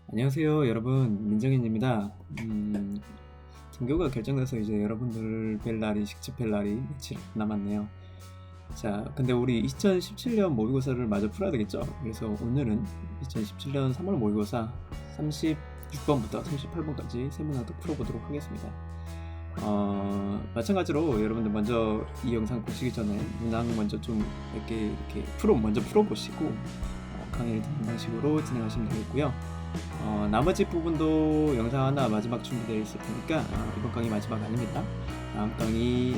안녕하세요 여러분, 민정현입니다. 등교가 결정돼서 이제 여러분들 뵐 날이, 직접 뵐 날이 며칠 남았네요. 자, 근데 우리 2017년 모의고사를 마저 풀어야 되겠죠? 그래서 오늘은 2017년 3월 모의고사 36번부터 38번까지 세 문항도 풀어보도록 하겠습니다. 마찬가지로 여러분들 먼저 이 영상 보시기 전에 문항 먼저 좀 몇 개 이렇게 먼저 풀어보시고 강의를 듣는 방식으로 진행하시면 되겠고요. 나머지 부분도 영상 하나 마지막 준비되어 있을 테니까 이번 강의 마지막 아닙니다. 다음 강의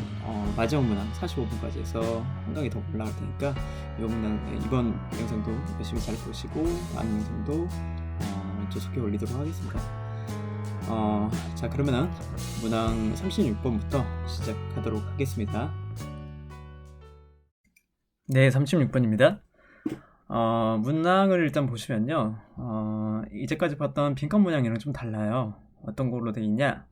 마지막 문항 45분까지 해서 한 강의 더 올라갈 테니까 이번 영상도 열심히 잘 보시고 다음 영상도 조속히 올리도록 하겠습니다. 자, 그러면은 문항 36번부터 시작하도록 하겠습니다. 네, 36번입니다. 문항을 일단 보시면요, 이제까지 봤던 빈칸 문항이랑 좀 달라요. 어떤 걸로 되어 있냐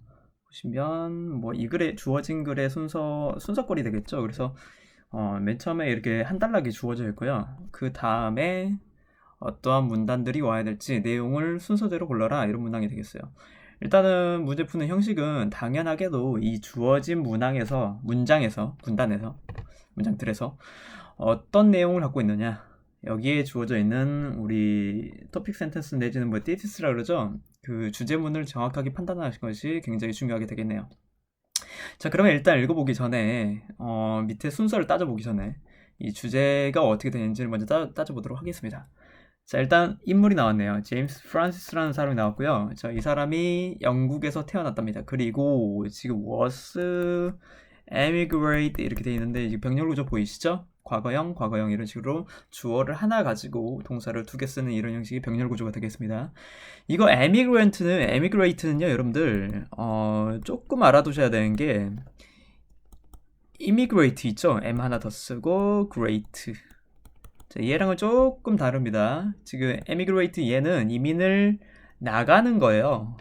보시면, 뭐 이 글에 주어진 글의 순서꼴이 되겠죠. 그래서 맨 처음에 이렇게 한 단락이 주어져 있고요. 그 다음에 어떠한 문단들이 와야 될지 내용을 순서대로 골라라, 이런 문항이 되겠어요. 일단은 문제 푸는 형식은 당연하게도 이 주어진 문장에서 문장들에서 어떤 내용을 갖고 있느냐, 여기에 주어져 있는 우리 토픽 센텐스 내지는 뭐 디티스라 그러죠. 그 주제문을 정확하게 판단하는 것이 굉장히 중요하게 되겠네요. 자, 그러면 일단 읽어보기 전에 밑에 순서를 따져보기 전에 이 주제가 어떻게 되는지를 먼저 따져보도록 하겠습니다. 자, 일단 인물이 나왔네요. 제임스 프란시스라는 사람이 나왔고요. 자, 이 사람이 영국에서 태어났답니다. 그리고 지금 was emigrate 이렇게 되어 있는데, 이게 병렬 구조 보이시죠? 과거형 이런 식으로 주어를 하나 가지고 동사를 두 개 쓰는 이런 형식이 병렬 구조가 되겠습니다. 이거 emigrate는요, 여러분들 조금 알아두셔야 되는 게, immigrate 있죠? M 하나 더 쓰고 great. 자, 얘랑은 조금 다릅니다. 지금 emigrate, 얘는 이민을 나가는 거예요.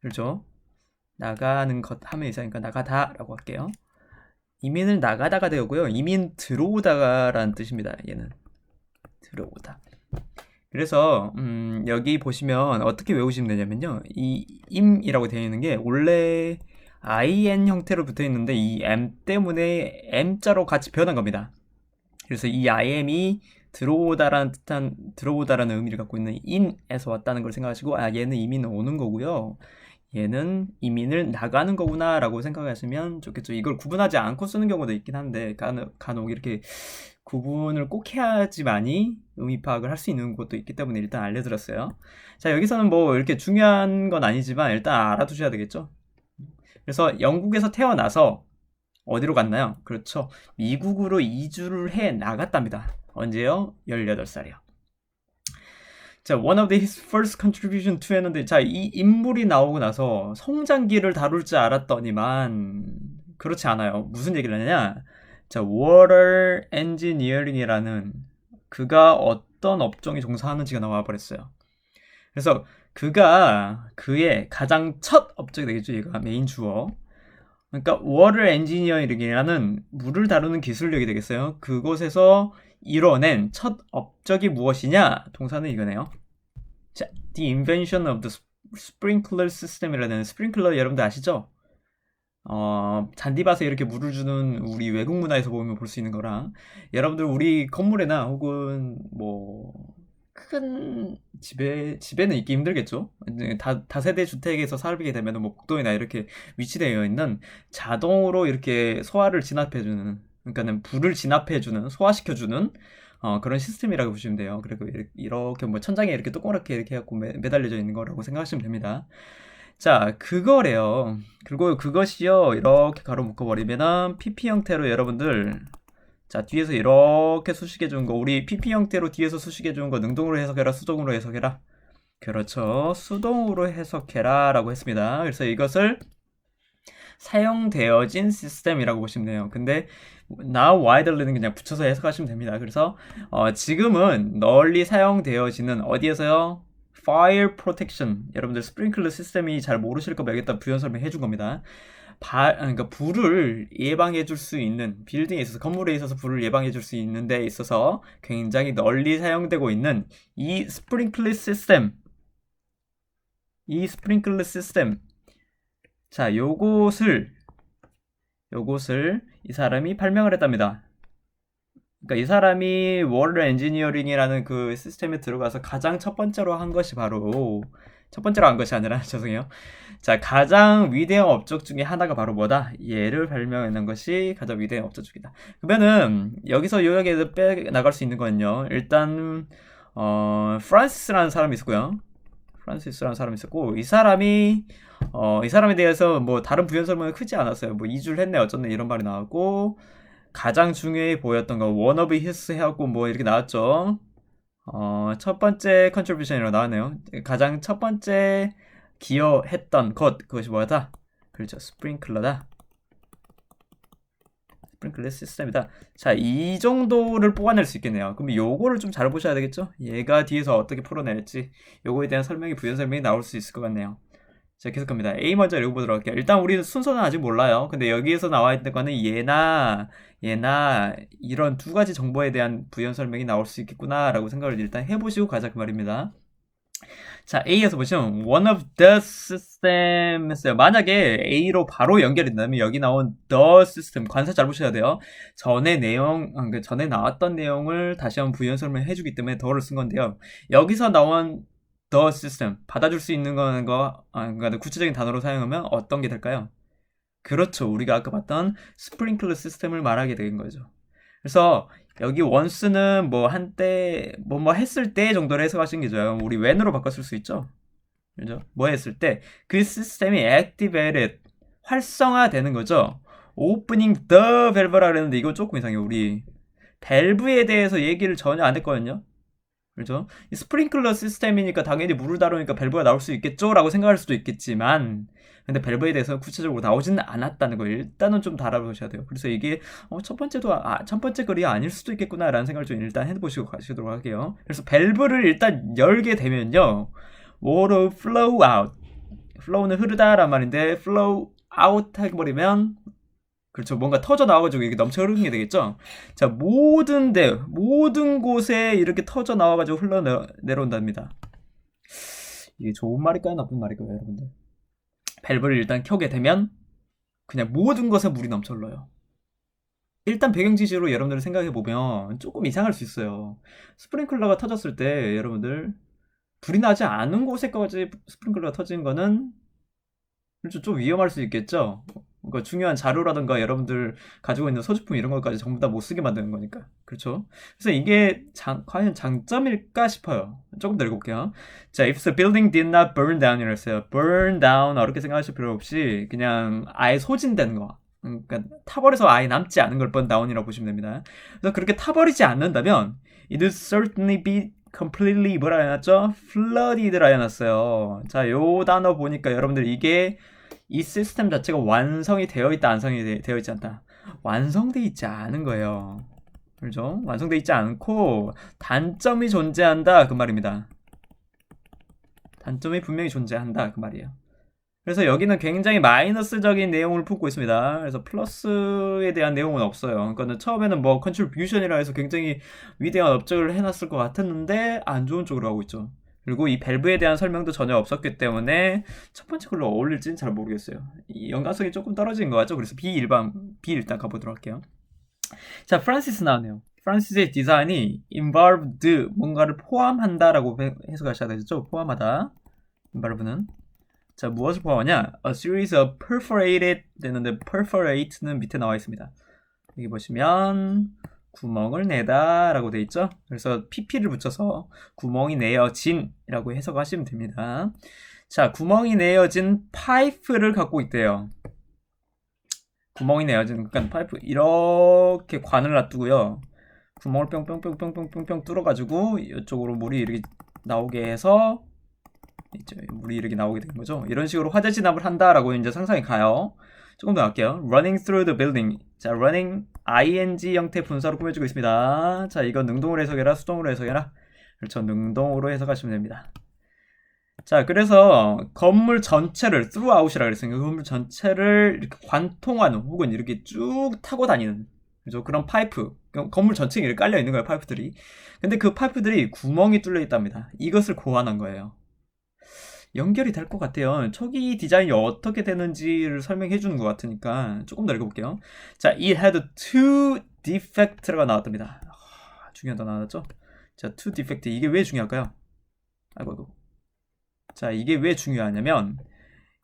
그렇죠? 나가는 것 하면 이상하니까 나가다라고 할게요. 이민을 나가다가 되고요. 이민 들어오다라는 뜻입니다. 얘는 들어오다. 그래서 여기 보시면 어떻게 외우시면 되냐면요, 이 임이라고 되어 있는 게 원래 in 형태로 붙어 있는데 이 m 때문에 m자로 같이 변한 겁니다. 그래서 이 im이 들어오다라는 의미를 갖고 있는 in에서 왔다는 걸 생각하시고, 얘는 이민은 오는 거고요, 얘는 이민을 나가는 거구나 라고 생각하시면 좋겠죠. 이걸 구분하지 않고 쓰는 경우도 있긴 한데, 간혹 이렇게 구분을 꼭 해야지만이 의미 파악을 할 수 있는 것도 있기 때문에 일단 알려드렸어요. 자, 여기서는 뭐 이렇게 중요한 건 아니지만 일단 알아두셔야 되겠죠. 그래서 영국에서 태어나서 어디로 갔나요? 그렇죠, 미국으로 이주를 해 나갔답니다. 언제요? 18살이요. 자, one of his first contribution to 했는데, 자, 이 인물이 나오고 나서 성장기를 다룰 줄 알았더니만 그렇지 않아요. 무슨 얘기를 하냐? 자, water engineering이라는 그가 어떤 업종에 종사하는지가 나와 버렸어요. 그래서 그의 가장 첫 업적이 되겠죠. 얘가 메인 주어. 그러니까 water engineering이라는 물을 다루는 기술력이 되겠어요. 그곳에서 이뤄낸 첫 업적이 무엇이냐? 동사는 이거네요. 자, the invention of the sprinkler system이라는, 스프링클러 여러분들 아시죠? 잔디밭에 이렇게 물을 주는, 우리 외국 문화에서 보면 볼 수 있는 거랑, 여러분들 우리 건물에나 혹은 뭐 큰 집에는 있기 힘들겠죠. 다세대 주택에서 살게 되면 뭐 복도에나 이렇게 위치되어 있는 자동으로 이렇게 소화를 진압해주는, 그러니까는 불을 진압해주는, 소화시켜주는 그런 시스템이라고 보시면 돼요. 그리고 이렇게 뭐 천장에 이렇게 동그랗게 이렇게 해갖고 매달려져 있는 거라고 생각하시면 됩니다. 자, 그거래요. 그리고 그것이요, 이렇게 가로 묶어버리면은 PP 형태로 여러분들, 자, 뒤에서 이렇게 수식해 준 거, 우리 PP 형태로 뒤에서 수식해 준 거 능동으로 해석해라, 수동으로 해석해라? 그렇죠, 수동으로 해석해라 라고 했습니다. 그래서 이것을 사용되어진 시스템이라고 보시면 돼요. 근데 now widely는 그냥 붙여서 해석하시면 됩니다. 그래서 지금은 널리 사용되어지는, 어디에서요? fire protection. 여러분들 스프링클러 시스템이 잘 모르실까 봐 여기다 부연 설명해 준 겁니다. 그러니까 불을 예방해 줄 수 있는 빌딩에 있어서 건물에 있어서 불을 예방해 줄 수 있는 데 있어서 굉장히 널리 사용되고 있는 이 스프링클러 시스템. 자, 요것을 이 사람이 발명을 했답니다. 그러니까 이 사람이 워터 엔지니어링이라는 그 시스템에 들어가서 가장 첫 번째로 한 것이 바로 첫 번째로 한 것이 아니라 죄송해요. 자, 가장 위대한 업적 중에 하나가 바로 뭐다? 얘를 발명해낸 것이 가장 위대한 업적 중이다. 그러면은 여기서 요약해서 빼 나갈 수 있는 거는요. 일단 프란시스라는 사람이 있었고요. 프란시스라는 사람이 있었고 이 사람에 대해서 뭐 다른 부연 설명은 크지 않았어요. 뭐 이주를 했네 어쩌네 이런 말이 나왔고 가장 중요해 보였던 거 one of his 해갖고 뭐 이렇게 나왔죠. 첫 번째 컨트리뷰션이라고 나왔네요. 가장 첫 번째 기여했던 그것이 뭐다? 그렇죠. 스프링클러 시스템이다. 자, 이 정도를 뽑아낼 수 있겠네요. 그럼 요거를 좀 잘 보셔야 되겠죠? 얘가 뒤에서 어떻게 풀어낼지 요거에 대한 설명이 부연 설명이 나올 수 있을 것 같네요. 자, 계속합니다. A 먼저 읽어보도록 할게요. 일단 우리 순서는 아직 몰라요. 근데 여기에서 나와 있는 거는 얘나 이런 두 가지 정보에 대한 부연 설명이 나올 수 있겠구나 라고 생각을 일단 해보시고 가자 그 말입니다. 자, A에서 보시면 one of the system 했어요. 만약에 A로 바로 연결이 된다면 여기 나온 the system 관사 잘 보셔야 돼요. 전에 나왔던 내용을 다시 한번 부연 설명해 주기 때문에 the를 쓴 건데요. 여기서 나온 the system 받아줄 수 있는 그러니까 구체적인 단어로 사용하면 어떤 게 될까요? 그렇죠. 우리가 아까 봤던 스프링클러 시스템을 말하게 된 거죠. 그래서 여기 once는 뭐 한때 뭐 했을 때 정도로 해석하신 게죠. 우리 when으로 바꿨을 수 있죠. 그죠? 뭐 했을 때 그 시스템이 activated 활성화되는 거죠. opening the valve라 그랬는데 이거 조금 이상해요. 우리 밸브에 대해서 얘기를 전혀 안 했거든요. 그렇죠? 이 스프링클러 시스템이니까 당연히 물을 다루니까 밸브가 나올 수 있겠죠? 라고 생각할 수도 있겠지만 근데 밸브에 대해서 구체적으로 나오지는 않았다는 거 일단은 좀 알아보셔야 돼요. 그래서 이게 첫 번째 글이 아닐 수도 있겠구나 라는 생각을 좀 일단 해보시고 가시도록 할게요. 그래서 밸브를 일단 열게 되면요. water flow out. flow는 흐르다 란 말인데 flow out 해버리면 그렇죠. 뭔가 터져 나와가지고 이게 넘쳐 흐르는 게 되겠죠. 자, 모든 곳에 이렇게 터져 나와가지고 흘러내려온답니다. 이게 좋은 말일까요? 나쁜 말일까요, 여러분들? 밸브를 일단 켜게 되면 그냥 모든 것에 물이 넘쳐 흘러요. 일단 배경 지시로 여러분들 생각해 보면 조금 이상할 수 있어요. 스프링클러가 터졌을 때 여러분들 불이 나지 않은 곳에까지 스프링클러가 터진 거는 좀 위험할 수 있겠죠. 그러니까 중요한 자료라든가 여러분들 가지고 있는 소지품 이런 것까지 전부 다 못 쓰게 만드는 거니까. 그렇죠? 그래서 이게 과연 장점일까 싶어요. 조금 더 읽어볼게요. 자, if the building did not burn down 이랬어요. burn down 어렵게 생각하실 필요 없이 그냥 아예 소진된 거. 그러니까 타버려서 아예 남지 않은 걸 burn down이라고 보시면 됩니다. 그래서 그렇게 타버리지 않는다면 it would certainly be completely 뭐라 해놨죠? flooded라 해놨어요. 자, 요 단어 보니까 여러분들 이게 이 시스템 자체가 완성이 되어 있다, 완성이 되어 있지 않다. 완성되어 있지 않은 거예요. 그렇죠? 완성되어 있지 않고 단점이 존재한다 그 말입니다. 단점이 분명히 존재한다 그 말이에요. 그래서 여기는 굉장히 마이너스적인 내용을 품고 있습니다. 그래서 플러스에 대한 내용은 없어요. 그러니까 처음에는 뭐 컨트리뷰션이라 해서 굉장히 위대한 업적을 해놨을 것 같았는데 안 좋은 쪽으로 가고 있죠. 그리고 이 밸브에 대한 설명도 전혀 없었기 때문에 첫 번째 걸로 어울릴지는 잘 모르겠어요. 이 연관성이 조금 떨어진 것 같죠. 그래서 B 일단 가보도록 할게요. 자, 프란시스 나왔네요. 프란시스의 디자인이 involved 뭔가를 포함한다라고 해석하셔야 되죠. 포함하다. involve는 자, 무엇을 포함하냐? A series of perforated 되는데 perforate는 밑에 나와 있습니다. 여기 보시면 구멍을 내다 라고 되어 있죠. 그래서 pp를 붙여서 구멍이 내어진 이라고 해석하시면 됩니다. 자, 구멍이 내어진 파이프를 갖고 있대요. 구멍이 내어진 그러니까 파이프 이렇게 관을 놔두고요. 구멍을 뿅뿅뿅뿅뿅뿅 뚫어가지고 이쪽으로 물이 이렇게 나오게 해서 있죠. 물이 이렇게 나오게 된 거죠. 이런 식으로 화재 진압을 한다라고 이제 상상이 가요. 조금 더 할게요. Running through the building. 자, running ing 형태 분사로 꾸며주고 있습니다. 자, 이거 능동으로 해석해라, 수동으로 해석해라. 그렇죠. 능동으로 해석하시면 됩니다. 자, 그래서 건물 전체를 throughout이라 그랬으니까 건물 전체를 이렇게 관통하는 혹은 이렇게 쭉 타고 다니는 그죠? 그런 파이프 건물 전체에 이렇게 깔려 있는 거예요 파이프들이. 근데 그 파이프들이 구멍이 뚫려 있답니다. 이것을 고안한 거예요. 연결이 될 것 같아요. 초기 디자인이 어떻게 되는지를 설명해 주는 것 같으니까 조금 더 읽어볼게요. 자, it had two defect가 나왔답니다. 중요한 단어 나왔죠? 자, two defect 이게 왜 중요할까요? 아이고. 자, 이게 왜 중요하냐면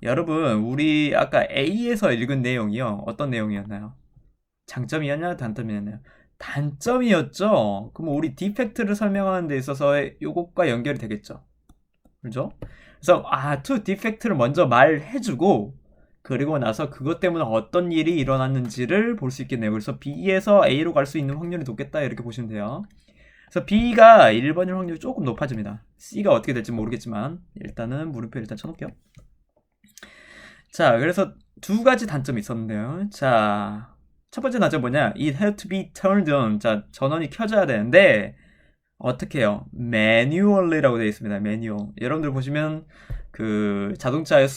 여러분 우리 아까 A에서 읽은 내용이요. 어떤 내용이었나요? 장점이었나요? 단점이었나요? 단점이었죠. 그럼 우리 디펙트를 설명하는 데 있어서 요것과 연결이 되겠죠. 그죠? 그래서 to 디펙트를 먼저 말해주고 그리고 나서 그것 때문에 어떤 일이 일어났는지를 볼 수 있겠네요. 그래서 B에서 A로 갈 수 있는 확률이 높겠다 이렇게 보시면 돼요. 그래서 B가 1번일 확률이 조금 높아집니다. C가 어떻게 될지 모르겠지만 일단은 물음표 일단 쳐놓을게요. 자, 그래서 두 가지 단점이 있었는데요. 자, 첫 번째 단점 뭐냐? It had to be turned on. 자, 전원이 켜져야 되는데 어떻게 해요? 매뉴얼리라고 되어 있습니다. 매뉴얼. 여러분들 보시면 그 자동차의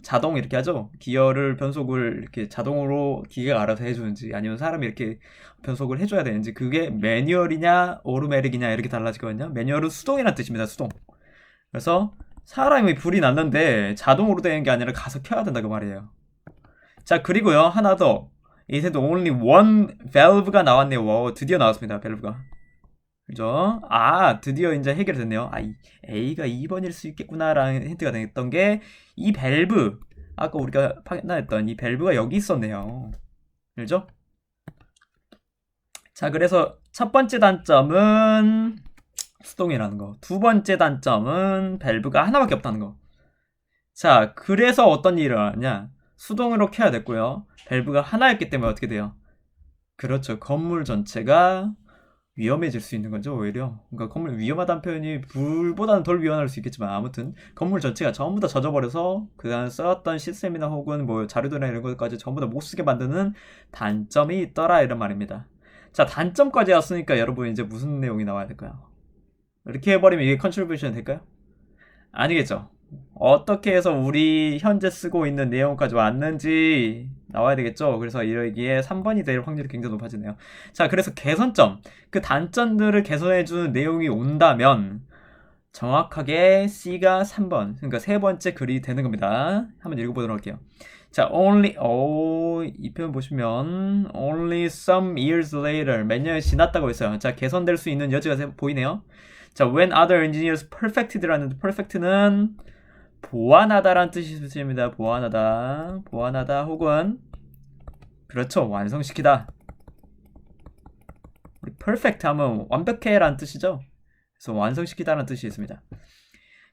자동 이렇게 하죠. 기어를 변속을 이렇게 자동으로 기계가 알아서 해주는지 아니면 사람이 이렇게 변속을 해줘야 되는지 그게 매뉴얼이냐 오토매틱이냐 이렇게 달라지거든요. 매뉴얼은 수동이라는 뜻입니다. 수동. 그래서 사람이 불이 났는데 자동으로 되는 게 아니라 가서 켜야 된다고 말이에요. 자, 그리고요 하나 더. It had only one valve가 나왔네요. 와, 드디어 나왔습니다. 밸브가. 그죠? 드디어 이제 해결됐네요. A가 2번일 수 있겠구나라는 힌트가 됐던 게 이 밸브 아까 우리가 판단했던 이 밸브가 여기 있었네요. 그죠? 자, 그래서 첫 번째 단점은 수동이라는 거. 두 번째 단점은 밸브가 하나밖에 없다는 거. 자, 그래서 어떤 일이 일어나냐? 수동으로 켜야 됐고요. 밸브가 하나였기 때문에 어떻게 돼요? 그렇죠. 건물 전체가 위험해질 수 있는 거죠, 오히려. 그러니까 건물 위험하다는 표현이 불보다는 덜 위험할 수 있겠지만 아무튼 건물 전체가 전부 다 젖어버려서 그간 써왔던 시스템이나 혹은 뭐 자료들이나 이런 것까지 전부 다 못 쓰게 만드는 단점이 있더라 이런 말입니다. 자, 단점까지 왔으니까 여러분 이제 무슨 내용이 나와야 될까요? 이렇게 해버리면 이게 컨트리뷰션 될까요? 아니겠죠. 어떻게 해서 우리 현재 쓰고 있는 내용까지 왔는지 나와야 되겠죠. 그래서 여기에 3번이 될 확률이 굉장히 높아지네요. 자, 그래서 개선점, 그 단점들을 개선해주는 내용이 온다면 정확하게 C가 3번, 그러니까 세 번째 글이 되는 겁니다. 한번 읽어보도록 할게요. 자, 이 표현 보시면 only some years later, 몇 년이 지났다고 했어요. 자, 개선될 수 있는 여지가 보이네요. 자, when other engineers perfected라는 perfect는 보완하다라는 뜻이 있습니다. 보완하다 혹은 그렇죠, 완성시키다. 우리 perfect 하면 완벽해라는 뜻이죠. 그래서 완성시키다라는 뜻이 있습니다.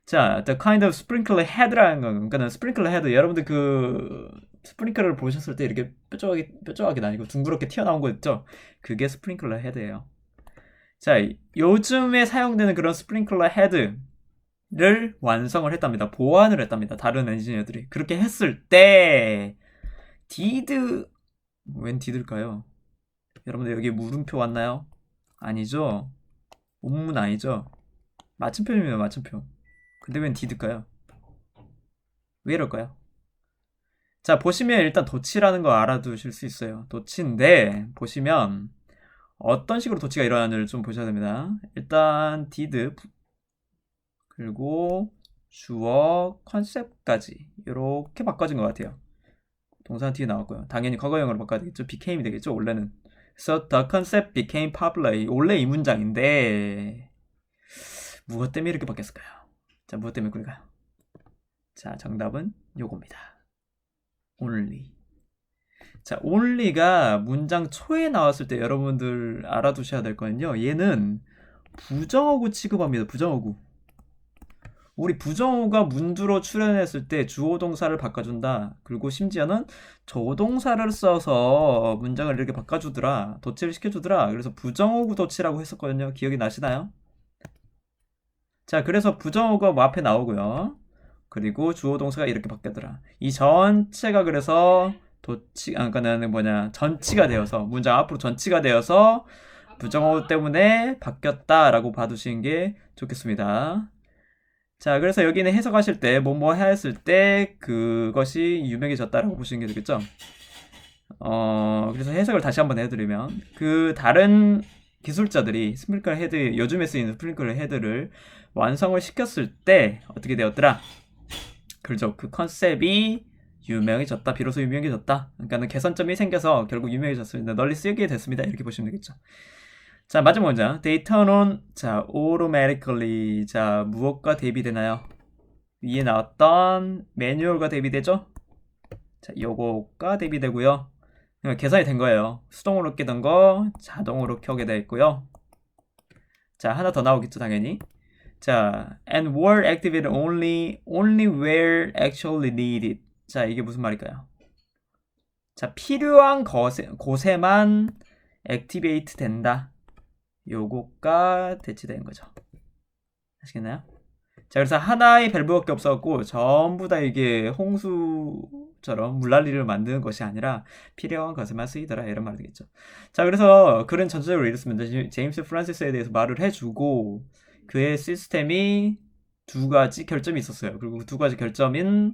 자, the kind of sprinkler head라는 거, 그러니까 스프링클러 헤드. 여러분들 그 스프링클러를 보셨을 때 이렇게 뾰족하게 아니고 둥그렇게 튀어나온 거 있죠? 그게 스프링클러 헤드예요. 자, 요즘에 사용되는 그런 스프링클러 헤드를 완성을 했답니다. 보완을 했답니다. 다른 엔지니어들이. 그렇게 했을 때 웬 did일까요? 여러분들 여기 물음표 왔나요? 아니죠? 음문 아니죠? 맞춤표입니다. 맞춤표. 근데 웬 did일까요? 왜 이럴까요? 자, 보시면 일단 도치라는 거 알아두실 수 있어요. 도치인데 보시면 어떤 식으로 도치가 일어나는지를 좀 보셔야 됩니다. 일단 did 그리고 주어 컨셉까지 이렇게 바꿔진 것 같아요. 동사는 뒤에 나왔고요. 당연히 과거형으로 바꿔야 되겠죠. became이 되겠죠. 원래는. 그래서 the concept became popular. 원래 이 문장인데 무엇 때문에 이렇게 바뀌었을까요? 자, 무엇 때문에 그럴까요? 자, 정답은 요겁니다. only. 자, only가 문장 초에 나왔을 때 여러분들 알아두셔야 될 거는요. 얘는 부정어구 취급합니다. 부정어구. 우리 부정어구가 문두로 출연했을 때 주어 동사를 바꿔준다. 그리고 심지어는 조동사를 써서 문장을 이렇게 바꿔주더라. 도치를 시켜주더라. 그래서 부정어구 도치라고 했었거든요. 기억이 나시나요? 자, 그래서 부정어구가 뭐 앞에 나오고요. 그리고 주어 동사가 이렇게 바뀌더라. 이 전체가 그래서 그러니까는 전치가 되어서 문장 앞으로 전치가 되어서 부정어구 때문에 바뀌었다라고 봐두시는 게 좋겠습니다. 자, 그래서 여기는 해석하실 때 뭐뭐 했을 때 그것이 유명해졌다라고 보시는 게 되겠죠. 그래서 해석을 다시 한번 해드리면 그 다른 기술자들이 스프링클 헤드, 요즘에 쓰이는 스프링클 헤드를 완성을 시켰을 때 어떻게 되었더라? 그렇죠. 그 컨셉이 유명해졌다. 비로소 유명해졌다. 그러니까는 개선점이 생겨서 결국 유명해졌습니다. 널리 쓰이게 됐습니다. 이렇게 보시면 되겠죠. 자, 마지막 문장. They turn on, 자, automatically. 자, 무엇과 대비되나요? 위에 나왔던 매뉴얼과 대비되죠? 자, 요거가 대비되고요. 계산이 된 거예요. 수동으로 끄던 거 자동으로 켜게 돼 있고요. 자, 하나 더 나오겠죠, 당연히. 자, and were activated only where actually needed. 자, 이게 무슨 말일까요? 자, 필요한 곳에만 액티베이트 된다. 요거가 대치된 거죠. 아시겠나요? 자, 그래서 하나의 밸브밖에 없어갖고 전부 다 이게 홍수처럼 물난리를 만드는 것이 아니라 필요한 것에만 쓰이더라 이런 말이 되겠죠. 자, 그래서 글은 전체적으로 이렇습니다. 제임스 프란시스에 대해서 말을 해주고 그의 시스템이 두 가지 결점이 있었어요. 그리고 그 두 가지 결점인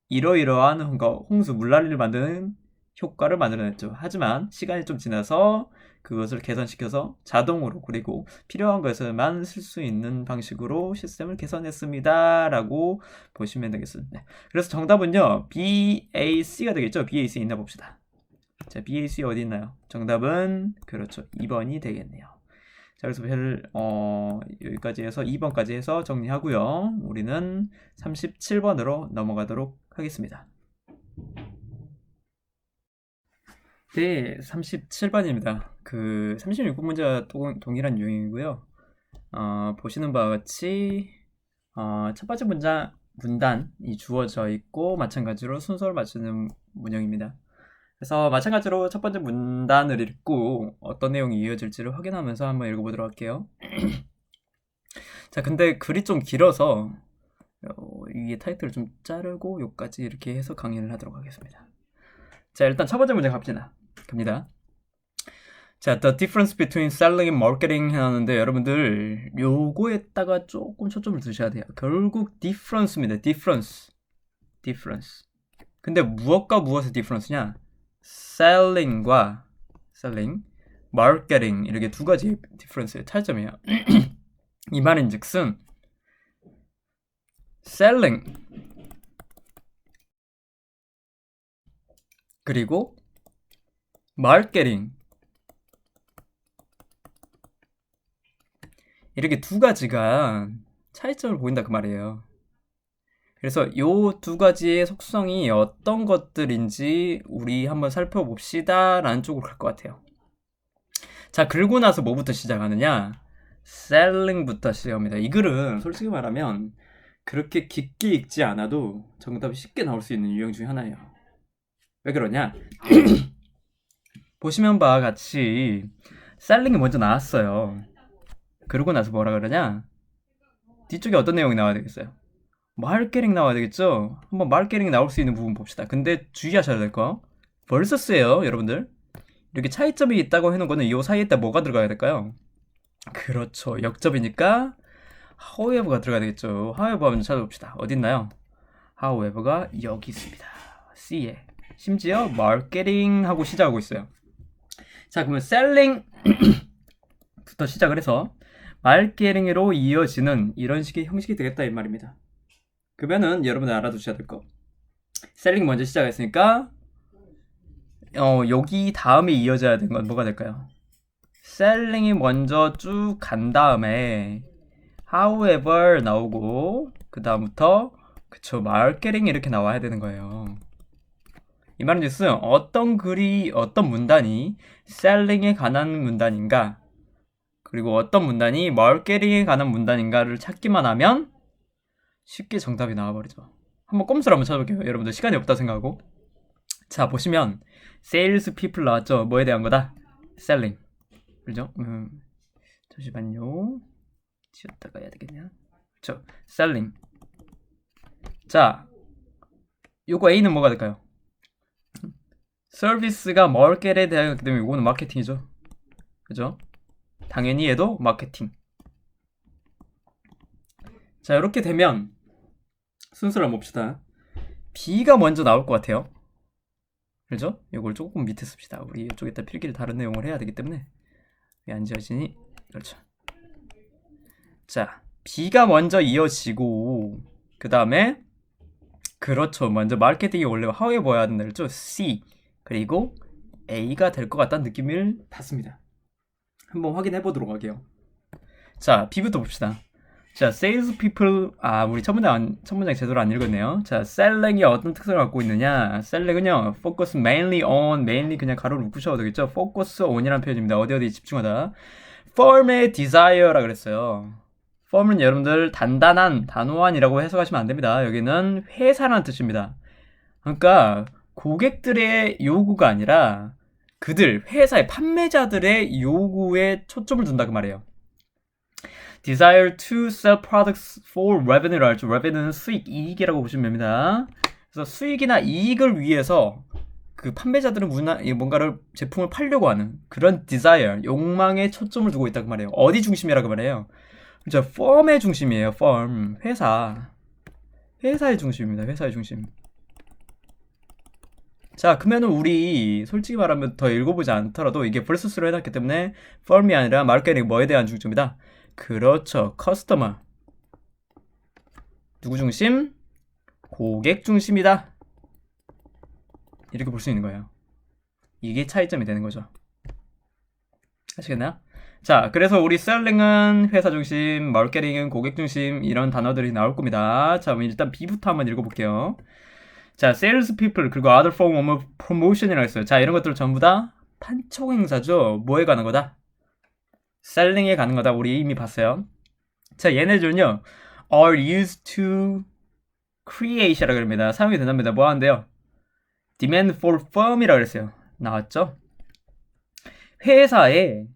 이러이러한 홍수 물난리를 만드는 효과를 만들어냈죠. 하지만 시간이 좀 지나서 그것을 개선시켜서 자동으로 그리고 필요한 것에만 쓸 수 있는 방식으로 시스템을 개선했습니다. 라고 보시면 되겠습니다. 그래서 정답은요. BAC가 되겠죠. BAC 있나 봅시다. 자, BAC 어디 있나요? 정답은 그렇죠. 2번이 되겠네요. 자, 그래서 여기까지 해서 2번까지 해서 정리하고요. 우리는 37번으로 넘어가도록 하겠습니다. 네, 37번입니다. 그 36번 문제와 동일한 유형이고요. 보시는 바와 같이 첫 번째 문단이 주어져 있고 마찬가지로 순서를 맞추는 문형입니다. 그래서 마찬가지로 첫 번째 문단을 읽고 어떤 내용이 이어질지를 확인하면서 한번 읽어보도록 할게요. 자, 근데 글이 좀 길어서 이게 타이틀을 좀 자르고 여기까지 이렇게 해서 강의를 하도록 하겠습니다. 자, 일단 첫 번째 문제 갑니다. 자, the difference between selling and marketing 하는데 여러분들 요거에다가 조금 초점을 두셔야 돼요. 결국 difference입니다. difference. 근데 무엇과 무엇의 difference냐? selling과 marketing 이렇게 두 가지 difference의 차이점이에요. 이 말인즉슨 selling 그리고 marketing 이렇게 두 가지가 차이점을 보인다 그 말이에요. 그래서 요 두 가지의 속성이 어떤 것들인지 우리 한번 살펴봅시다 라는 쪽으로 갈 것 같아요. 자, 그리고 나서 뭐부터 시작하느냐? selling부터 시작합니다. 이 글은 솔직히 말하면 그렇게 깊게 읽지 않아도 정답이 쉽게 나올 수 있는 유형 중에 하나예요. 왜 그러냐? 보시면 바와 같이 selling이 먼저 나왔어요. 그러고 나서 뭐라 그러냐? 뒤쪽에 어떤 내용이 나와야 되겠어요? 마케팅 나와야 되겠죠? 한번 마케팅 나올 수 있는 부분 봅시다. 근데 주의하셔야 될 거 versus예요, 여러분들. 이렇게 차이점이 있다고 해놓은 거는 이 사이에다 뭐가 들어가야 될까요? 그렇죠, 역접이니까 however가 들어가야 되겠죠. however 한번 찾아봅시다. 어디 있나요? however가 여기 있습니다. C에. 심지어 마케팅 하고 시작하고 있어요. 자, 그러면 selling부터 시작을 해서 마케팅으로 이어지는 이런 식의 형식이 되겠다 이 말입니다. 그러면은 여러분들 알아두셔야 될 거. 셀링 먼저 시작했으니까 여기 다음에 이어져야 되는 건 뭐가 될까요? 셀링이 먼저 쭉 간 다음에 however 나오고 그 다음부터 그쵸 마케팅 이렇게 나와야 되는 거예요. 이 말은 즉슨 어떤 문단이 셀링에 관한 문단인가 그리고 어떤 문단이 마케팅에 관한 문단인가를 찾기만 하면 쉽게 정답이 나와버리죠. 한번 꼼수를 한번 찾아볼게요. 여러분들 시간이 없다 생각하고. 자, 보시면 sales people 나왔죠. 뭐에 대한 거다? selling. 그죠? 잠시만요. 지웠다가 해야 되겠네요. 그쵸? selling. 자, 요거 A는 뭐가 될까요? 서비스가 마켓에 대하기 때문에 이거는 마케팅이죠. 그죠? 당연히 얘도 마케팅. 자, 이렇게 되면 순서를 한번 봅시다. B가 먼저 나올 것 같아요. 그렇죠? 이걸 조금 밑에 씁시다. 우리 이쪽에다 필기를 다른 내용을 해야 되기 때문에 왜 안 지어지니? 그렇죠. 자, B가 먼저 이어지고 그 다음에 그렇죠. 먼저 마케팅이 원래 하위에 보여야 된다 그랬죠? C 그리고 A가 될 것 같다는 느낌을 받습니다. 한번 확인해 보도록 할게요. 자, B부터 봅시다. 자, sales people, 우리 첫 문장 제대로 안 읽었네요. 자, selling이 어떤 특성을 갖고 있느냐? selling은요, focus mainly on, mainly 그냥 가로를 묶으셔도 되겠죠? focus on이라는 표현입니다. 어디 집중하다. firm의 desire라 그랬어요. firm은 여러분들 단단한, 단호한이라고 해석하시면 안 됩니다. 여기는 회사라는 뜻입니다. 그러니까 고객들의 요구가 아니라 그들, 회사의 판매자들의 요구에 초점을 둔다 그 말이에요. desire to sell products for revenue를 알죠. revenue는 수익, 이익이라고 보시면 됩니다. 그래서 수익이나 이익을 위해서 그 판매자들은 뭔가를 제품을 팔려고 하는 그런 desire, 욕망에 초점을 두고 있다고 말해요. 어디 중심이라고 말해요? 그렇죠. firm의 중심이에요. firm, 회사의 중심입니다. 회사의 중심. 자, 그러면은 우리 솔직히 말하면 더 읽어보지 않더라도 이게 versus로 해놨기 때문에 firm이 아니라 마케팅 뭐에 대한 중점이다? 그렇죠. 커스터머. 누구 중심? 고객 중심이다. 이렇게 볼 수 있는 거예요. 이게 차이점이 되는 거죠. 아시겠나요? 자, 그래서 우리 셀링은 회사 중심, 마케팅은 고객 중심 이런 단어들이 나올 겁니다. 자, 그럼 일단 B부터 한번 읽어볼게요. 자, sales people 그리고 other form of promotion이라고 했어요. 자, 이런 것들 전부 다 판촉 행사죠. 뭐에 가는 거다? 셀링에 가는 거다. 우리 이미 봤어요. 자, 얘네들은요 are used to create이라고 합니다. 사용이 된답니다. 뭐 하는데요? demand for firm이라고 그랬어요. 나왔죠? 회사의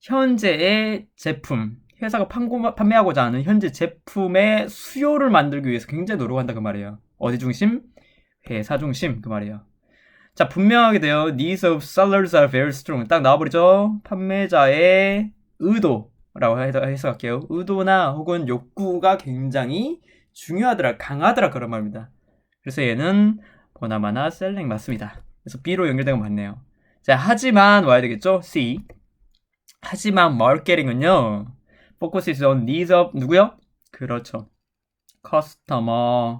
현재의 제품, 회사가 판매하고자 하는 현재 제품의 수요를 만들기 위해서 굉장히 노력한다 그 말이에요. 어디 중심? 회사 중심 그 말이에요. 자, 분명하게 돼요. Needs of sellers are very strong. 딱 나와버리죠. 판매자의 의도라고 해석할게요. 의도나 혹은 욕구가 굉장히 중요하더라, 강하더라 그런 말입니다. 그래서 얘는 보나마나 셀링 맞습니다. 그래서 B로 연결된 건 맞네요. 자, 하지만 와야 되겠죠? C. 하지만 마케팅은요. Focus is on needs of 누구요? 그렇죠. customer.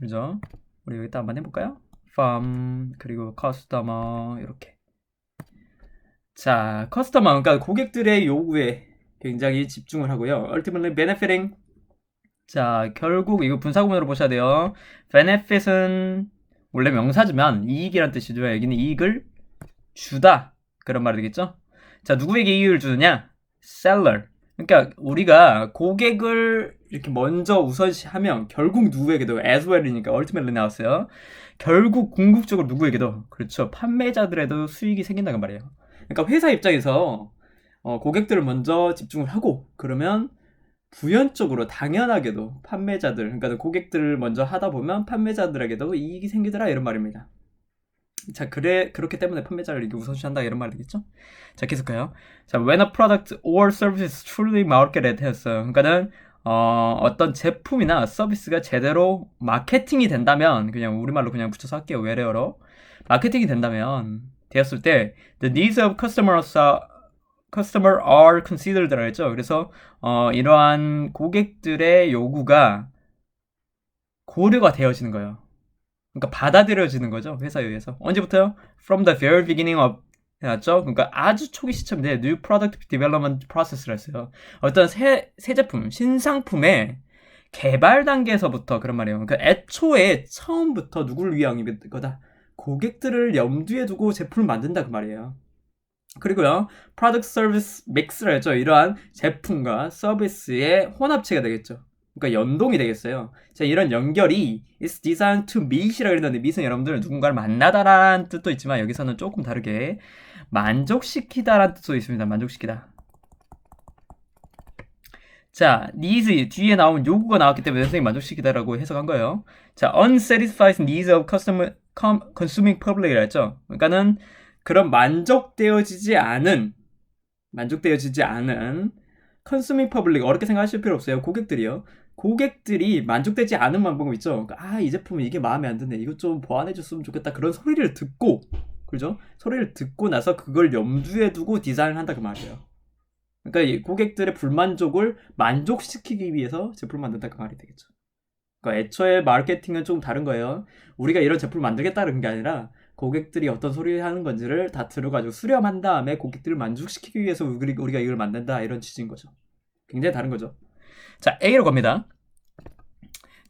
그죠? 우리 여기다 한번 해볼까요? farm 그리고 customer 이렇게. 자, customer 그러니까 고객들의 요구에 굉장히 집중을 하고요. ultimately benefiting. 자, 결국 이거 분사구문으로 보셔야 돼요. benefit은 원래 명사지만 이익이란 뜻이죠. 여기는 이익을 주다 그런 말이 되겠죠. 자, 누구에게 이익을 주느냐? seller. 그러니까 우리가 고객을 이렇게 먼저 우선시하면 결국 누구에게도 as well이니까 ultimately 나왔어요. 결국 궁극적으로 누구에게도 그렇죠. 판매자들에도 수익이 생긴다는 말이에요. 그러니까 회사 입장에서 고객들을 먼저 집중을 하고 그러면 부연적으로 당연하게도 판매자들, 그러니까 고객들을 먼저 하다 보면 판매자들에게도 이익이 생기더라 이런 말입니다. 자, 그렇기 때문에 판매자를 이렇게 우선시한다 이런 말이 되겠죠? 자, 계속해요. 자, when a product or service is truly marketed 했어요. 그러니까는 어떤 제품이나 서비스가 제대로 마케팅이 된다면 그냥 우리말로 그냥 붙여서 할게요. 외래어로 마케팅이 된다면 되었을 때 the needs of customer are considered라고 했죠. 그래서 이러한 고객들의 요구가 고려가 되어지는 거예요. 그러니까 받아들여지는 거죠. 회사에 의해서. 언제부터요? From the very beginning of 해놨죠? 그러니까 아주 초기 시점인데 New Product Development Process를 했어요. 어떤 새 제품, 신상품의 개발 단계에서부터 그런 말이에요. 그러니까 애초에 처음부터 누구를 위한 거다? 고객들을 염두에 두고 제품을 만든다 그 말이에요. 그리고요, Product Service Mix를 했죠. 이러한 제품과 서비스의 혼합체가 되겠죠. 그러니까 연동이 되겠어요. 자, 이런 연결이 is designed to meet이라고 했는데 meet은 여러분들 누군가를 만나다라는 뜻도 있지만 여기서는 조금 다르게 만족시키다라는 뜻도 있습니다. 만족시키다. 자, needs 뒤에 나온 요구가 나왔기 때문에 선생님이 만족시키다라고 해석한 거예요. 자, unsatisfied needs of consuming public이라 했죠. 그러니까는 그런 만족되어지지 않은 consuming public 어렵게 생각하실 필요 없어요. 고객들이요. 고객들이 만족되지 않은 방법 있죠. 아, 이 제품은 이게 마음에 안 드네. 이거 좀 보완해 줬으면 좋겠다. 그런 소리를 듣고, 그죠? 소리를 듣고 나서 그걸 염두에 두고 디자인을 한다 그 말이에요. 그러니까 이 고객들의 불만족을 만족시키기 위해서 제품을 만든다 그 말이 되겠죠. 그러니까 애초에 마케팅은 좀 다른 거예요. 우리가 이런 제품을 만들겠다는 게 아니라 고객들이 어떤 소리를 하는 건지를 다 들어가지고 수렴한 다음에 고객들을 만족시키기 위해서 우리가 이걸 만든다 이런 취지인 거죠. 굉장히 다른 거죠. 자, A로 갑니다.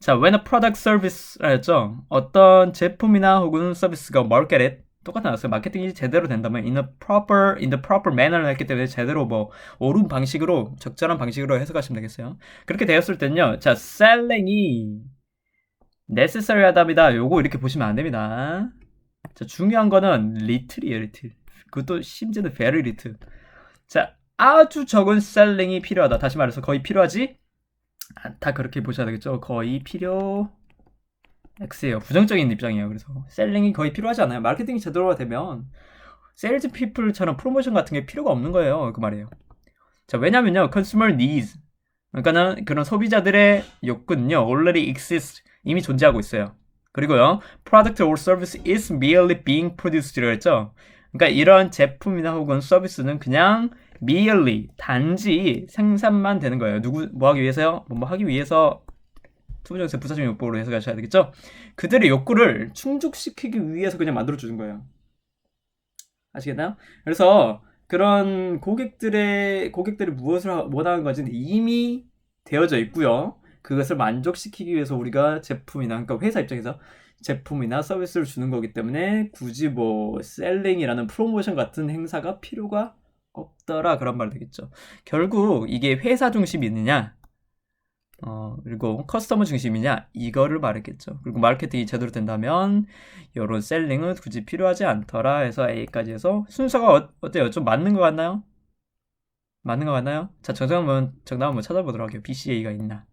자, when a product service라 했죠. 어떤 제품이나 혹은 서비스가 marketed 똑같은 나왔어요. 마케팅이 제대로 된다면 in the proper manner를 했기 때문에 제대로 뭐 옳은 방식으로 적절한 방식으로 해석하시면 되겠어요. 그렇게 되었을 때는요. 자, selling이 necessary 하답니다. 요거 이렇게 보시면 안 됩니다. 자, 중요한 거는 little이에요, little. 그것도 심지어는 very little. 자, 아주 적은 selling이 필요하다. 다시 말해서 거의 필요하지 않다. 그렇게 보셔야 되겠죠. 거의 필요 X예요. 부정적인 입장이에요. 그래서 셀링이 거의 필요하지 않아요. 마케팅이 제대로 되면 세일즈 피플처럼 프로모션 같은 게 필요가 없는 거예요. 그 말이에요. 자, 왜냐면요. consumer needs 그러니까는 그런 소비자들의 욕구는요. already exist 이미 존재하고 있어요. 그리고요. product or service is merely being produced라고 했죠. 그러니까 이런 제품이나 혹은 서비스는 그냥 merely 단지 생산만 되는 거예요. 뭐 하기 위해서요? 뭐 하기 위해서 투부정세 부사적 욕구로 해석하셔야 되겠죠? 그들의 욕구를 충족시키기 위해서 그냥 만들어주는 거예요. 아시겠나요? 그래서 그런 고객들이 무엇을 원하는 건지 이미 되어져 있고요. 그것을 만족시키기 위해서 우리가 제품이나, 그러니까 회사 입장에서 제품이나 서비스를 주는 거기 때문에 굳이 뭐 셀링이라는 프로모션 같은 행사가 필요가 없더라 그런 말 되겠죠. 결국 이게 회사 중심이 있느냐 그리고 커스터머 중심이냐 이거를 말했겠죠. 그리고 마케팅이 제대로 된다면 이런 셀링은 굳이 필요하지 않더라 해서 A까지 해서 순서가 어때요? 좀 맞는 것 같나요? 맞는 것 같나요? 자, 정답 한번 찾아보도록 할게요. BCA가 있나?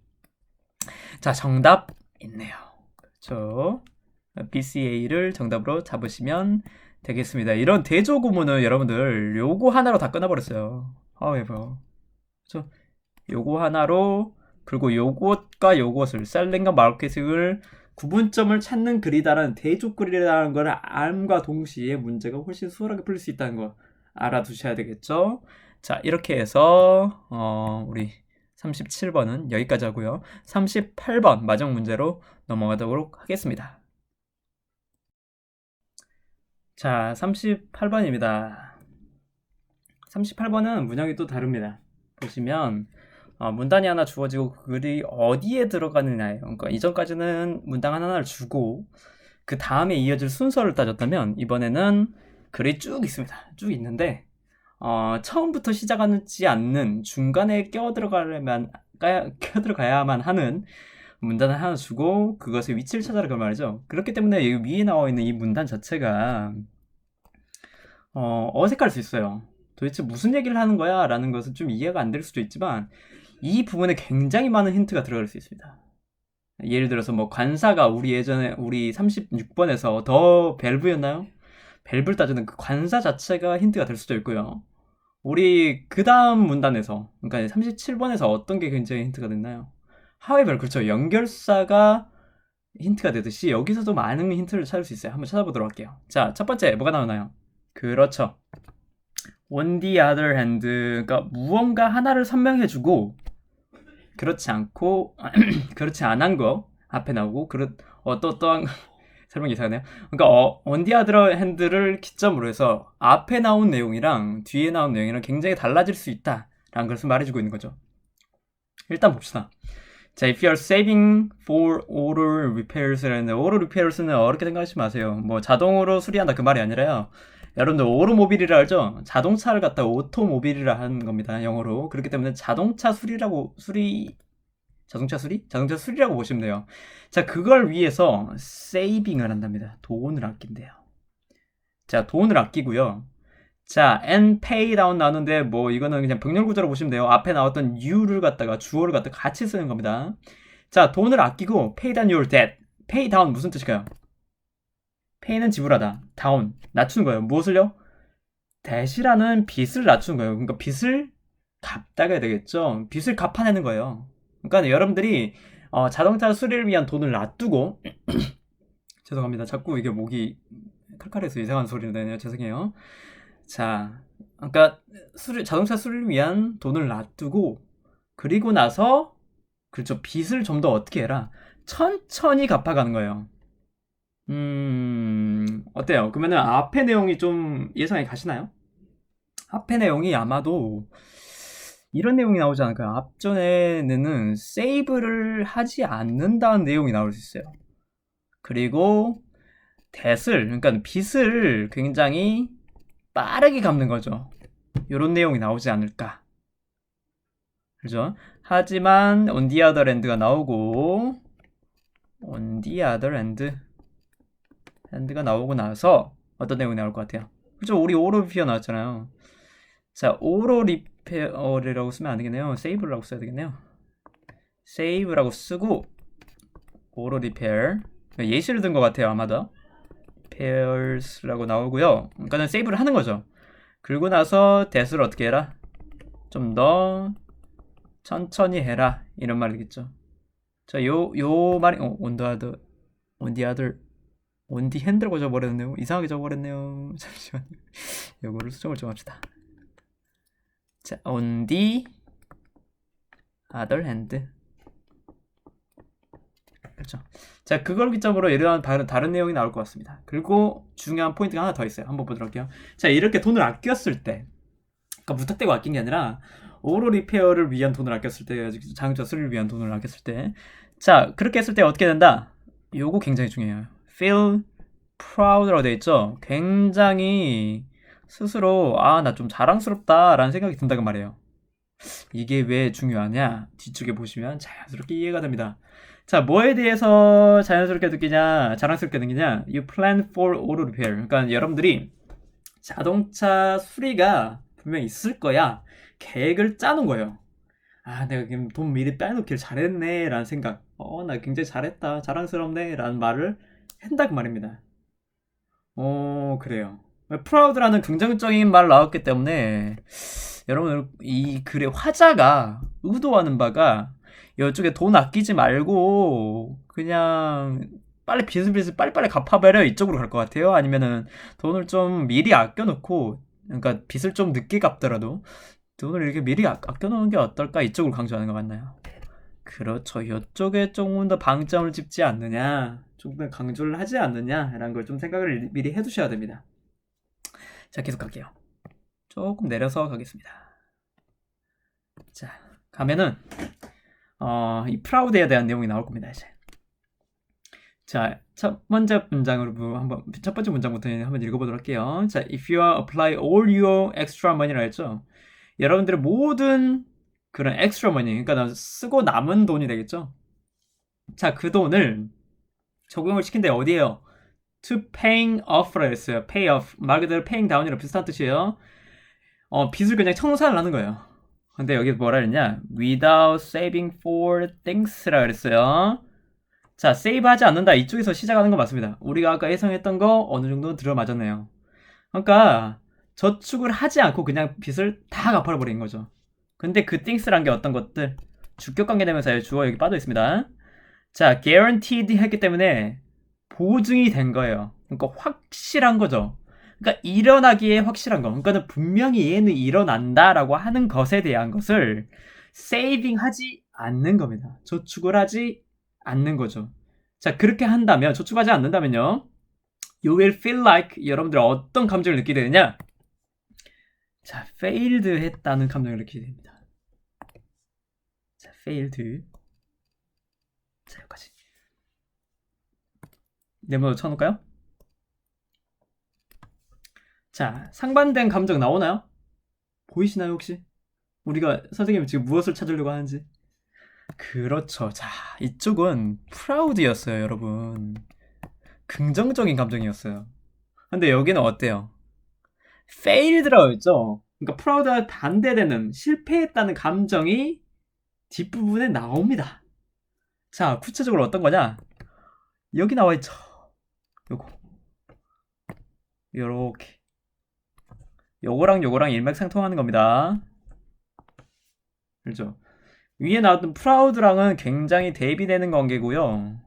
자, 정답 있네요. 그렇죠. BCA를 정답으로 잡으시면 되겠습니다. 이런 대조 구문은 여러분들 요거 하나로 다 끝나버렸어요. however 그렇죠? 요거 하나로 그리고 요것과 요것을 셀링과 마케팅을 구분점을 찾는 글이다라는 대조글이라는 걸 알과 동시에 문제가 훨씬 수월하게 풀릴 수 있다는 거 알아두셔야 되겠죠. 자, 이렇게 해서 우리 37번은 여기까지 하고요. 38번 마지막 문제로 넘어가도록 하겠습니다. 자, 38번입니다. 38번은 문형이 또 다릅니다. 보시면 문단이 하나 주어지고 그 글이 어디에 들어가느냐예요. 그러니까 이전까지는 문단 하나를 주고 그 다음에 이어질 순서를 따졌다면 이번에는 글이 쭉 있습니다. 쭉 있는데 처음부터 시작하지 않는 중간에 껴들어가야만 하는 문단을 하나 주고 그것의 위치를 찾아라 그 말이죠. 그렇기 때문에 여기 위에 나와 있는 이 문단 자체가 어색할 수 있어요. 도대체 무슨 얘기를 하는 거야? 라는 것은 좀 이해가 안 될 수도 있지만 이 부분에 굉장히 많은 힌트가 들어갈 수 있습니다. 예를 들어서 뭐 관사가 우리 36번에서 더 밸브였나요? 밸브를 따지는 그 관사 자체가 힌트가 될 수도 있고요. 우리 그 다음 문단에서 그러니까 37번에서 어떤 게 굉장히 힌트가 됐나요? however 그렇죠. 연결사가 힌트가 되듯이 여기서도 많은 힌트를 찾을 수 있어요. 한번 찾아보도록 할게요. 자, 첫 번째 뭐가 나오나요? 그렇죠. on the other hand 그러니까 무언가 하나를 설명해주고 그렇지 않고 그렇지 않은 거 앞에 나오고 어떠한 설명이 이상하네요. 그러니까 on the other hand를 기점으로 해서 앞에 나온 내용이랑 뒤에 나온 내용이랑 굉장히 달라질 수 있다라는 것을 말해주고 있는 거죠. 일단 봅시다. 자, if you are saving for auto repairs라는 auto repairs는 어렵게 생각하지 마세요. 뭐 자동으로 수리한다 그 말이 아니라요. 여러분들 오토모빌이라 알죠? 자동차를 갖다 오토모빌이라 하는 겁니다. 영어로. 그렇기 때문에 자동차 수리라고 보시면 돼요. 자, 그걸 위해서 세이빙을 한답니다. 돈을 아낀대요. 자, 돈을 아끼고요. 자, and pay down 나오는데 뭐 이거는 그냥 병렬 구조로 보시면 돼요. 앞에 나왔던 you를 갖다가 주어를 갖다가 같이 쓰는 겁니다. 자, 돈을 아끼고 pay down your debt. pay down 무슨 뜻일까요? pay는 지불하다. down 낮추는 거예요. 무엇을요? debt이라는 빚을 낮추는 거예요. 그러니까 빚을 갚다가 되겠죠. 빚을 갚아내는 거예요. 그러니까 여러분들이 자동차 수리를 위한 돈을 놔두고 죄송합니다. 자꾸 이게 목이 칼칼해서 이상한 소리를 내네요. 죄송해요. 자, 그러니까 자동차 수리를 위한 돈을 놔두고 그리고 나서 그렇죠. 빚을 좀 더 어떻게 해라. 천천히 갚아가는 거예요. 어때요? 그러면은 앞의 내용이 좀 예상이 가시나요? 앞의 내용이 아마도 이런 내용이 나오지 않을까요? 앞전에는 세이브를 하지 않는다는 내용이 나올 수 있어요. 그리고 그러니까 빚을 굉장히 빠르게 갚는 거죠. 이런 내용이 나오지 않을까. 그죠? 하지만 on the other hand가 나오고 on the other hand가 나오고 나서 어떤 내용이 나올 것 같아요? 그죠? 우리 오로 리페어 나왔잖아요. 자, 오로 리페어라고 쓰면 안 되겠네요. save라고 써야 되겠네요. save라고 쓰고 오로 리페어 예시를 든 것 같아요. 아마도 repairs라고 나오고요. 그러니까는 세이브를 하는 거죠. 그리고 나서 that을 어떻게 해라? 좀 더 천천히 해라. 이런 말이겠죠. 자, 요 말이 on the hand라고 적어버렸네요. 이상하게 적어버렸네요. 잠시만요. 요거를 수정을 좀 합시다. 자, on the other hand. 그렇죠. 자, 그걸 기점으로 이러한 다른 내용이 나올 것 같습니다. 그리고 중요한 포인트가 하나 더 있어요. 한번 보도록 할게요. 자, 이렇게 돈을 아꼈을 때, 그러니까 무턱대고 아낀 게 아니라 오로 리페어를 위한 돈을 아꼈을 때, 자동차 수리를 위한 돈을 아꼈을 때, 자, 그렇게 했을 때 어떻게 된다? 요거 굉장히 중요해요. feel proud라고 되어 있죠. 굉장히 스스로 나 좀 자랑스럽다라는 생각이 든다고 말해요. 이게 왜 중요하냐? 뒤쪽에 보시면 자연스럽게 이해가 됩니다. 자, 뭐에 대해서 자연스럽게 느끼냐, 자랑스럽게 느끼냐? You plan for auto repair. 그러니까 여러분들이 자동차 수리가 분명히 있을 거야. 계획을 짜놓은 거예요. 내가 지금 돈 미리 빼놓길 잘했네 라는 생각. 나 굉장히 잘했다, 자랑스럽네 라는 말을 한다고 말입니다. 그래요. 프라우드라는 긍정적인 말 나왔기 때문에 여러분 이 글의 화자가 의도하는 바가 이쪽에 돈 아끼지 말고 그냥 빨리 빚을 빨리빨리 갚아버려 이쪽으로 갈 것 같아요? 아니면은 돈을 좀 미리 아껴놓고 그러니까 빚을 좀 늦게 갚더라도 돈을 이렇게 미리 아껴놓는 게 어떨까 이쪽으로 강조하는 거 맞나요? 그렇죠. 이쪽에 조금 더 방점을 짚지 않느냐, 조금 더 강조를 하지 않느냐라는 걸 좀 생각을 미리 해두셔야 됩니다. 자, 계속 갈게요. 조금 내려서 가겠습니다. 자, 가면은 이 프라우드에 대한 내용이 나올 겁니다. 이제. 자, 첫 번째 문장부터 한번 읽어보도록 할게요. 자, if you apply all your extra money라 했죠. 여러분들의 모든 그런 extra money, 그러니까 쓰고 남은 돈이 되겠죠. 자, 그 돈을 적용을 시킨데 어디에요? to paying off라 했어요. pay off. 말 그대로 paying down이랑 비슷한 뜻이에요. 빚을 그냥 청산을 하는 거예요. 근데 여기 뭐라 그랬냐? without saving for things라 그랬어요. 자, save 하지 않는다. 이쪽에서 시작하는 거 맞습니다. 우리가 아까 예상했던 거 어느 정도 들어맞았네요. 그러니까 저축을 하지 않고 그냥 빚을 다 갚아버린 거죠. 근데 그 things란 게 어떤 것들? 주격관계대명사의 주어 여기 빠져 있습니다. 자, guaranteed 했기 때문에 보증이 된 거예요. 그러니까 확실한 거죠. 그러니까 일어나기에 확실한 거. 그러니까 분명히 얘는 일어난다라고 하는 것에 대한 것을 saving 하지 않는 겁니다. 저축을 하지 않는 거죠. 자, 그렇게 한다면, 저축하지 않는다면요. You will feel like 여러분들 어떤 감정을 느끼게 되느냐? 자, failed 했다는 감정을 느끼게 됩니다. 자, failed. 자, 여기까지. 네모로 쳐놓을까요? 자, 상반된 감정 나오나요? 보이시나요, 혹시? 우리가 선생님이 지금 무엇을 찾으려고 하는지? 그렇죠. 자, 이쪽은 프라우드였어요, 여러분. 긍정적인 감정이었어요. 근데 여기는 어때요? failed라고 했죠? 그러니까 프라우드와 반대되는 실패했다는 감정이 뒷부분에 나옵니다. 자, 구체적으로 어떤 거냐? 여기 나와 있죠. 요거. 요렇게. 요거랑 요거랑 일맥상통하는 겁니다. 그렇죠? 위에 나왔던 proud랑은 굉장히 대비되는 관계고요.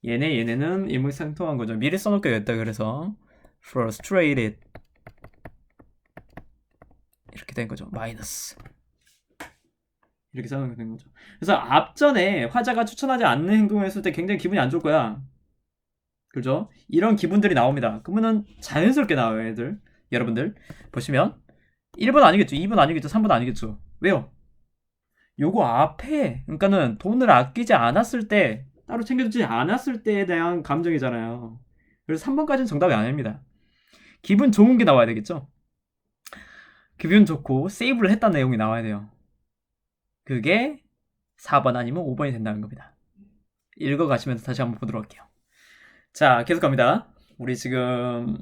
얘네는 일맥상통한 거죠. 미리 써놓겠다. 그래서 frustrated 이렇게 된 거죠. 마이너스 이렇게 써놓게 된 거죠. 그래서 앞전에 화자가 추천하지 않는 행동을 했을 때 굉장히 기분이 안 좋을 거야. 그죠? 이런 기분들이 나옵니다. 그러면은 자연스럽게 나와요, 애들. 여러분들 보시면 1번 아니겠죠, 2번 아니겠죠, 3번 아니겠죠. 왜요? 요거 앞에 그러니까는 돈을 아끼지 않았을 때, 따로 챙겨주지 않았을 때에 대한 감정이잖아요. 그래서 3번까지는 정답이 아닙니다. 기분 좋은 게 나와야 되겠죠. 기분 좋고 세이브를 했다는 내용이 나와야 돼요. 그게 4번 아니면 5번이 된다는 겁니다. 읽어가시면서 다시 한번 보도록 할게요. 자, 계속 갑니다. 우리 지금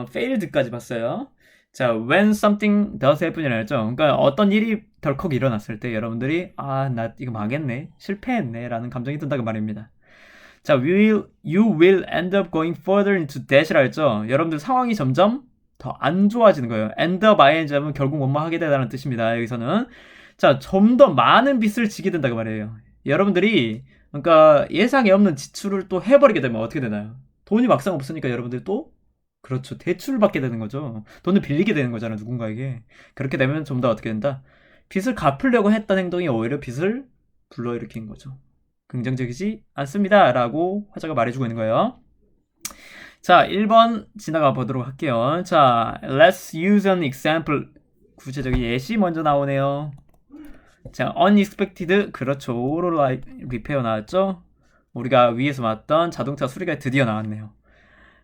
failed까지 봤어요. 자, when something does happen이라 했죠. 그러니까 어떤 일이 덜컥 일어났을 때 여러분들이 나 이거 망했네, 실패했네 라는 감정이 든다고 말입니다. 자, you will end up going further into debt이라 했죠. 여러분들 상황이 점점 더 안 좋아지는 거예요. end up ing 하면 결국 뭐뭐 하게 되다는 뜻입니다. 여기서는 자, 좀 더 많은 빚을 지게 된다고 말해요. 여러분들이 그러니까 예상에 없는 지출을 또 해버리게 되면 어떻게 되나요? 돈이 막상 없으니까 여러분들이 또 그렇죠, 대출을 받게 되는 거죠. 돈을 빌리게 되는 거잖아요, 누군가에게. 그렇게 되면 좀 더 어떻게 된다? 빚을 갚으려고 했던 행동이 오히려 빚을 불러일으킨 거죠. 긍정적이지 않습니다 라고 화자가 말해주고 있는 거예요. 자, 1번 지나가 보도록 할게요. 자, let's use an example. 구체적인 예시 먼저 나오네요. 자, unexpected, 그렇죠, 오로라 리페어 나왔죠. 우리가 위에서 봤던 자동차 수리가 드디어 나왔네요.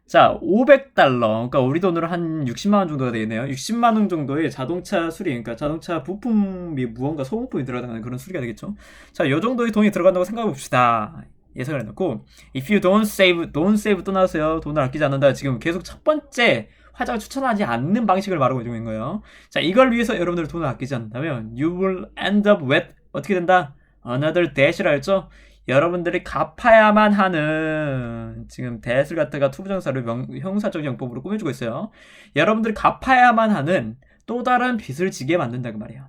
자, $500, 그러니까 우리 돈으로 한 60만원 정도가 되겠네요. 60만원 정도의 자동차 수리, 그러니까 자동차 부품이 무언가 소모품이 들어가는 그런 수리가 되겠죠. 자, 요 정도의 돈이 들어간다고 생각해 봅시다. 예상을 해놓고 if you don't save 또 나왔어요. 돈을 아끼지 않는다. 지금 계속 첫 번째 화자가 추천하지 않는 방식을 말하고 있는 거예요. 자, 이걸 위해서 여러분들 돈을 아끼지 않는다면 you will end up with 어떻게 된다? another debt이라 했죠. 여러분들이 갚아야만 하는, 지금 debt을 갖다가 투부정사를 형사적 용법으로 꾸며주고 있어요. 여러분들이 갚아야만 하는 또 다른 빚을 지게 만든다고 말이에요.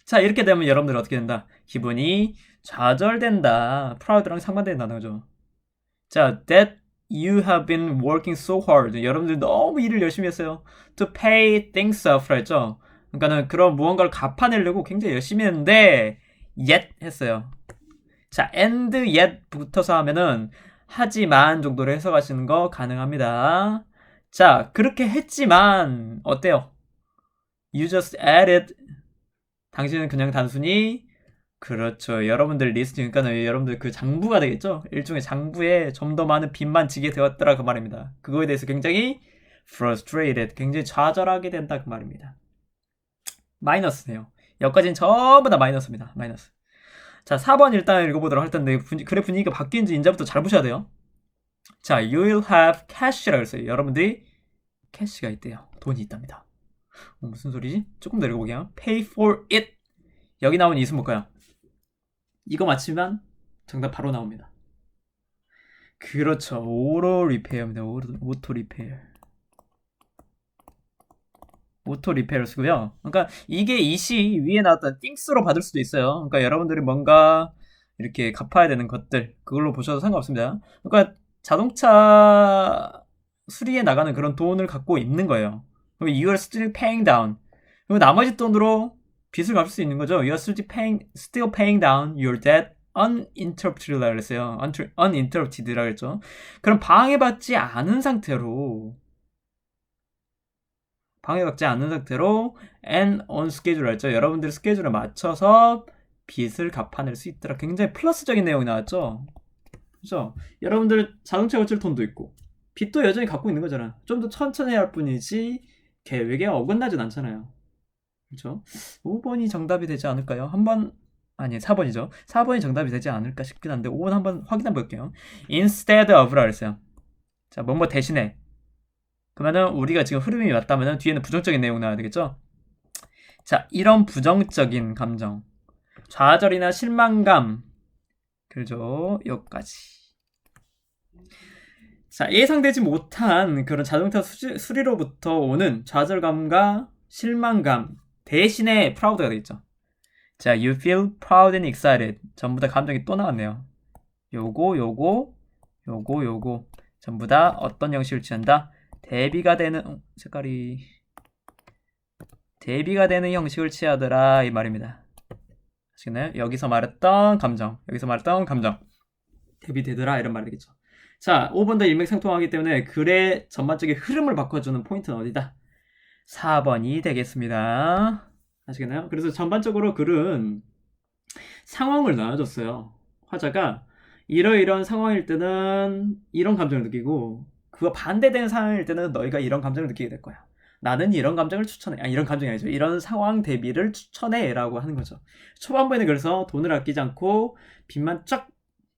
자, 이렇게 되면 여러분들 어떻게 된다? 기분이 좌절된다. proud랑 상반된다는 거죠. 자, that you have been working so hard. 여러분들 너무 일을 열심히 했어요. to pay things off 했죠. 그러니까는 그런 무언가를 갚아내려고 굉장히 열심히 했는데 yet 했어요. 자, and yet 붙어서 하면은 하지만 정도로 해석하시는 거 가능합니다. 자, 그렇게 했지만 어때요? You just added. 당신은 그냥 단순히, 그렇죠, 여러분들 리스트, 그러니까 여러분들 그 장부가 되겠죠. 일종의 장부에 좀 더 많은 빚만 지게 되었더라 그 말입니다. 그거에 대해서 굉장히 frustrated, 굉장히 좌절하게 된다 그 말입니다. 마이너스네요. 여기까지는 전부 다 마이너스입니다. 마이너스. 자, 4번 일단 읽어보도록 할 텐데 글의 분위기가 바뀌는지 인자부터 잘 보셔야 돼요. 자, you will have cash라고 했어요. 여러분들이 캐시가 있대요. 돈이 있답니다. 무슨 소리지? 조금 더 읽어보게요. pay for it. 여기 나온 이수 뭘까요? 이거 맞히면 정답 바로 나옵니다. 그렇죠, 오토 리페어입니다. 오토 리페어. 오토 리페어를 쓰고요. 그러니까 이게 이시 위에 나왔던 things로 받을 수도 있어요. 그러니까 여러분들이 뭔가 이렇게 갚아야 되는 것들, 그걸로 보셔도 상관없습니다. 그러니까 자동차 수리에 나가는 그런 돈을 갖고 있는 거예요. 그리고 you are still paying down. 그리고 나머지 돈으로 빚을 갚을 수 있는 거죠. You are still paying down your debt uninterrupted라고 그랬어요. uninterrupted라고 했죠. 그럼 방해받지 않은 상태로 and on schedule 했죠. 여러분들 스케줄에 맞춰서 빚을 갚아낼 수 있더라. 굉장히 플러스적인 내용이 나왔죠. 그렇죠? 여러분들 자동차 고칠 돈도 있고 빚도 여전히 갖고 있는 거잖아. 좀 더 천천히 할 뿐이지 계획에 어긋나진 않잖아요. 그렇죠? 5번이 정답이 되지 않을까요? 4번이죠. 4번이 정답이 되지 않을까 싶긴 한데 5번 한번 확인 한번 볼게요. instead of라 그랬어요. 자, 뭐뭐 대신에. 그러면은 우리가 지금 흐름이 맞다면은 뒤에는 부정적인 내용 나와야 되겠죠? 자, 이런 부정적인 감정, 좌절이나 실망감, 그죠? 여기까지. 자, 예상되지 못한 그런 자동차 수리로부터 오는 좌절감과 실망감 대신에 프라우드가 되겠죠. 자, you feel proud and excited. 전부 다 감정이 또 나왔네요. 요거 전부 다 어떤 형식을 취한다? 대비가 되는 대비가 되는 형식을 취하더라 이 말입니다. 아시겠나요? 여기서 말했던 감정, 대비되더라 이런 말이겠죠. 자, 5번 더 일맥상통하기 때문에 글의 전반적인 흐름을 바꿔주는 포인트는 어디다? 4번이 되겠습니다. 아시겠나요? 그래서 전반적으로 글은 상황을 나눠줬어요. 화자가 이러이러한 상황일 때는 이런 감정을 느끼고 그거 반대되는 상황일 때는 너희가 이런 감정을 느끼게 될 거야. 나는 이런 감정을 추천해. 이런 감정이 아니죠. 이런 상황 대비를 추천해 라고 하는 거죠. 초반부에는 그래서 돈을 아끼지 않고 빚만 쫙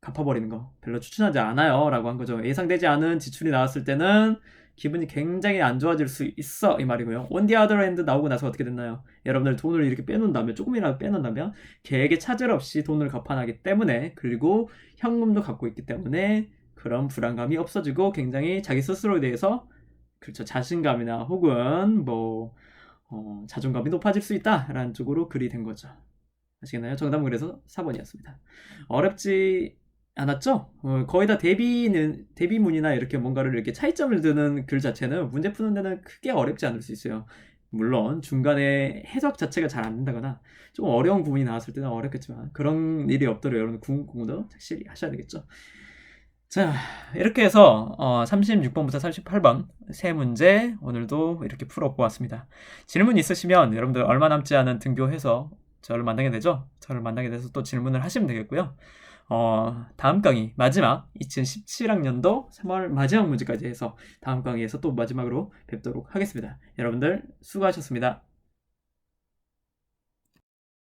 갚아버리는 거 별로 추천하지 않아요 라고 한 거죠. 예상되지 않은 지출이 나왔을 때는 기분이 굉장히 안 좋아질 수 있어 이 말이고요. On the other hand 나오고 나서 어떻게 됐나요? 여러분들 돈을 이렇게 빼놓는다면, 조금이라도 빼놓는다면 계획에 차질 없이 돈을 갚아나기 때문에, 그리고 현금도 갖고 있기 때문에 그런 불안감이 없어지고 굉장히 자기 스스로에 대해서, 그렇죠, 자신감이나 혹은 자존감이 높아질 수 있다라는 쪽으로 글이 된 거죠. 아시겠나요? 정답은 그래서 4번이었습니다. 어렵지 않았죠? 거의 다 대비문이나 이렇게 뭔가를 이렇게 차이점을 두는 글 자체는 문제 푸는 데는 크게 어렵지 않을 수 있어요. 물론 중간에 해석 자체가 잘 안 된다거나 조금 어려운 부분이 나왔을 때는 어렵겠지만 그런 일이 없도록 여러분 공부도 확실히 하셔야 되겠죠. 자, 이렇게 해서 36번부터 38번 세 문제 오늘도 이렇게 풀어보았습니다. 질문 있으시면 여러분들 얼마 남지 않은 등교해서 저를 만나게 되죠? 저를 만나게 돼서 또 질문을 하시면 되겠고요. 다음 강의 마지막 2017학년도 3월 마지막 문제까지 해서 다음 강의에서 또 마지막으로 뵙도록 하겠습니다. 여러분들 수고하셨습니다.